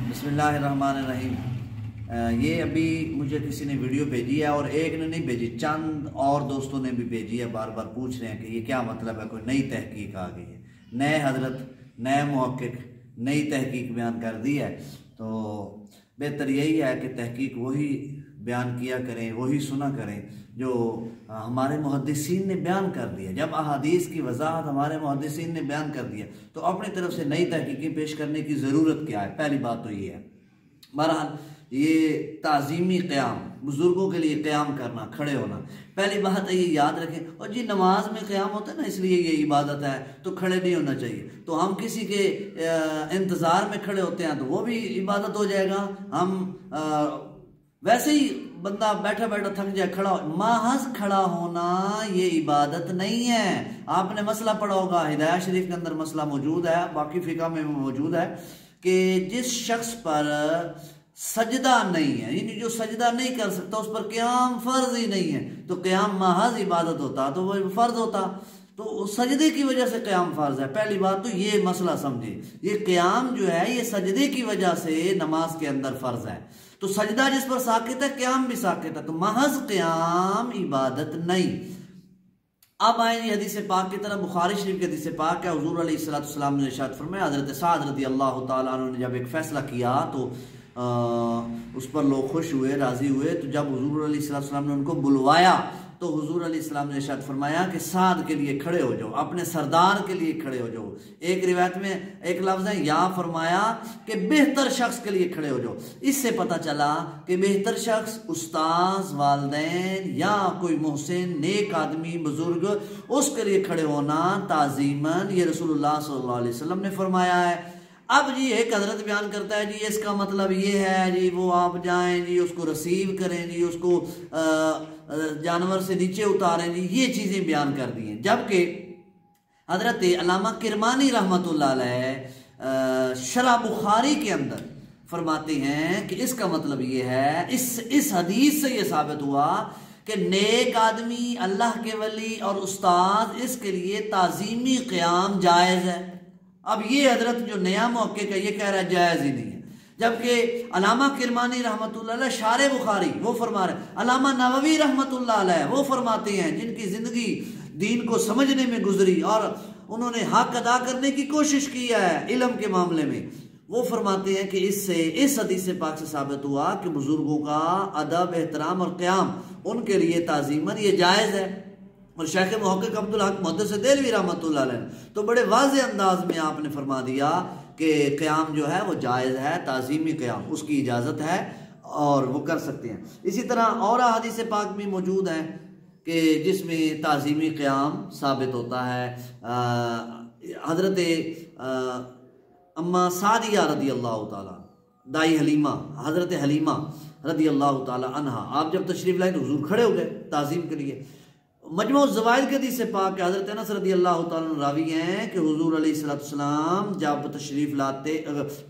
बिस्मिल्लाहिर्रहमानिर्रहीम। ये अभी मुझे किसी ने वीडियो भेजी है और एक ने नहीं भेजी, चंद और दोस्तों ने भी भेजी है। बार बार पूछ रहे हैं कि ये क्या मतलब है, कोई नई तहकीक आ गई है, नए हजरत नए मुहक्किक नई तहकीक बयान कर दी है। तो बेहतर यही है कि तहकीक वही बयान किया करें, वही सुना करें जो हमारे मुहद्दिसीन ने बयान कर दिया। जब अहादीस की वजाहत हमारे मुहद्दिसीन ने बयान कर दिया तो अपनी तरफ से नई तहकीकें पेश करने की ज़रूरत क्या है? पहली बात तो ये है। बहरहाल ये ताज़ीमी क़याम, बुज़ुर्गों के लिए क़याम करना, खड़े होना, पहली बात है ये याद रखें। और जी नमाज में क़याम होता है ना, इसलिए ये इबादत है तो खड़े नहीं होना चाहिए। तो हम किसी के इंतज़ार में खड़े होते हैं तो वो भी इबादत हो जाएगा। हम वैसे ही बंदा बैठा बैठा थक जाए, खड़ा हो, महज खड़ा होना ये इबादत नहीं है। आपने मसला पढ़ा होगा, हिदायत शरीफ के अंदर मसला मौजूद है, बाकी फिका में मौजूद है कि जिस शख्स पर सजदा नहीं है, यानी जो सजदा नहीं कर सकता, उस पर क़याम फर्ज ही नहीं है। तो क़याम महज इबादत होता तो वो फर्ज होता, तो सजदे की वजह से क़याम फर्ज है। पहली बात तो ये मसला समझे, ये क़याम जो है ये सजदे की वजह से नमाज के अंदर फर्ज है। तो सजदा जिस पर साकित है, क़याम भी साकित है, तो महज क़याम इबादत नहीं। अब आए हदीस पाक की तरफ। बुखारी शरीफ के हदीस पाक है, हुजूर अलैहिस्सलाम ने इरशाद फरमाया, हज़रत साद रज़ी अल्लाह तआला अन्हु ने जब एक फैसला किया तो उस पर लोग खुश हुए, राजी हुए। तो जब हुजूर अलैहिस्सलाम ने उनको बुलवाया तो हुजूर अलैहिस्सलाम ने इरशाद फरमाया कि साद के लिए खड़े हो जाओ, अपने सरदार के लिए खड़े हो जाओ। एक रिवायत में एक लफ्ज़ है, या फरमाया कि बेहतर शख्स के लिए खड़े हो जाओ। इससे पता चला कि बेहतर शख्स उस्ताद, वालिदैन या कोई मोहसिन नेक आदमी बुजुर्ग, उसके लिए खड़े होना ताज़ीमन ये रसूलुल्लाह सल्लल्लाहु अलैहि वसल्लम ने फरमाया है। अब जी एक हजरत बयान करता है, जी इसका मतलब ये है जी वो आप जाएं जी उसको रिसीव करें जी, उसको जानवर से नीचे उतारें जी, ये चीज़ें बयान कर दी हैं। जबकि हजरत अल्लामा किरमानी रहमतुल्लाह अलैह शरह बुखारी के अंदर फरमाते हैं कि इसका मतलब ये है, इस हदीस से ये साबित हुआ कि नेक आदमी, अल्लाह के वली और उस्ताद, इसके लिए ताज़ीमी क़याम जायज़ है। अब ये हजरत जो नया मुहक्किक है ये कह रहा है जायज़ ही नहीं है, जबकि अल्लामा किरमानी रहमतुल्लाह अलैह शारे बुखारी वो फरमा रहे, अल्लामा नववी रहमतुल्लाह अलैह वो फरमाते हैं, जिनकी ज़िंदगी दीन को समझने में गुजरी और उन्होंने हक अदा करने की कोशिश की है इल्म के मामले में, वो फरमाते हैं कि इससे इस हदीस पाक से साबित हुआ कि बुजुर्गों का अदब, एहतराम और क़याम उनके लिए ताज़ीमन ये जायज़ है। और शेख मुहक्किक अब्दुल हक मुहद्दिस देलवी रहमतुल्लाह अलैह तो बड़े वाज़ेह अंदाज में आपने फरमा दिया कि क़याम जो है वो जायज़ है, ताज़ीमी क़याम, उसकी इजाज़त है और वो कर सकते हैं। इसी तरह और हदीस पाक में मौजूद है कि जिसमें ताज़ीमी क़याम साबित होता है। हज़रत अम्मा सादिया रदी अल्लाह ताला, दाई हलीमा, हज़रत हलीमा रदी अल्लाह ताला अन्हा, आप जब तशरीफ़ लाए तो हुजूर खड़े हो गए ताज़ीम के लिए। मजमू ज़वाइद के हदीस से पाक के हज़रत अनस रदी अल्लाह ताला रावी हैं कि हुजूर अलैहिस्सलाम जब तशरीफ़ लाते,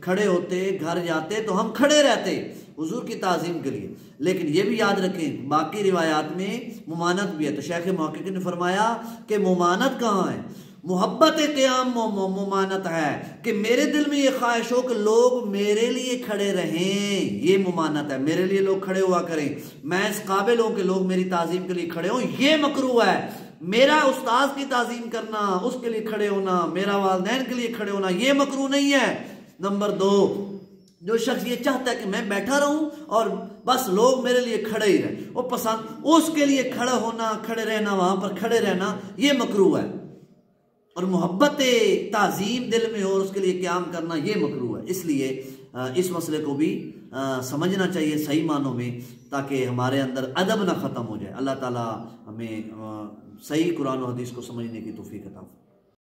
खड़े होते, घर जाते तो हम खड़े रहते हुजूर की ताज़ीम के लिए। लेकिन ये भी याद रखें बाकी रिवायात में मुमानत भी है। तो शेख मुहक्किक ने फरमाया कि मुमानत कहाँ है? मोहब्बत क़याम मुमानत है कि मेरे दिल में ये ख्वाहिश हो कि लोग मेरे लिए खड़े रहें, ये मुमानत है, मेरे लिए लोग खड़े हुआ करें, मैं इस काबिल हूं कि लोग मेरी ताज़ीम के लिए खड़े हों, ये मकरूह है। मेरा उस्ताद की ताज़ीम करना, उसके लिए खड़े होना, मेरा वालिदैन के लिए खड़े होना, ये मकरूह नहीं है। नंबर 2, जो शख्स ये चाहता है कि मैं बैठा रहूं और बस लोग मेरे लिए खड़े ही रहे, वो पसंद, उसके लिए खड़ा होना, खड़े रहना, वहां पर खड़े रहना, ये मकरूह है। और मोहब्बत ताज़ीम दिल में हो और उसके लिए क़याम करना ये मकरूह है। इसलिए इस मसले को भी समझना चाहिए सही मानों में, ताकि हमारे अंदर अदब ना ख़त्म हो जाए। अल्लाह ताला हमें सही कुरान और हदीस को समझने की तौफ़ीक़ अता फरमाए।